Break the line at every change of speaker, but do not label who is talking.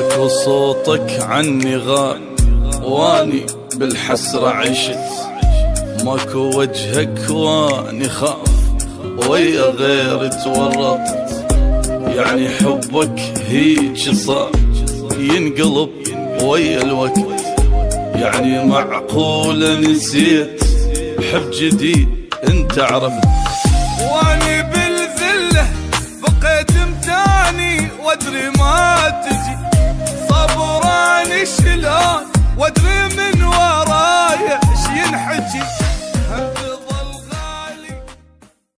ماكو صوتك عني غاب، واني بالحسرة عشت، ماكو وجهك واني خاف، ويا غير تورطت. يعني حبك هيج صار ينقلب ويا الوقت، يعني معقولة نسيت حب جديد انت عرفت.
واني بالذلة بقيت متاني وادري ما تجي، صبراني شلون وادري من ورايا ايش ينحكي.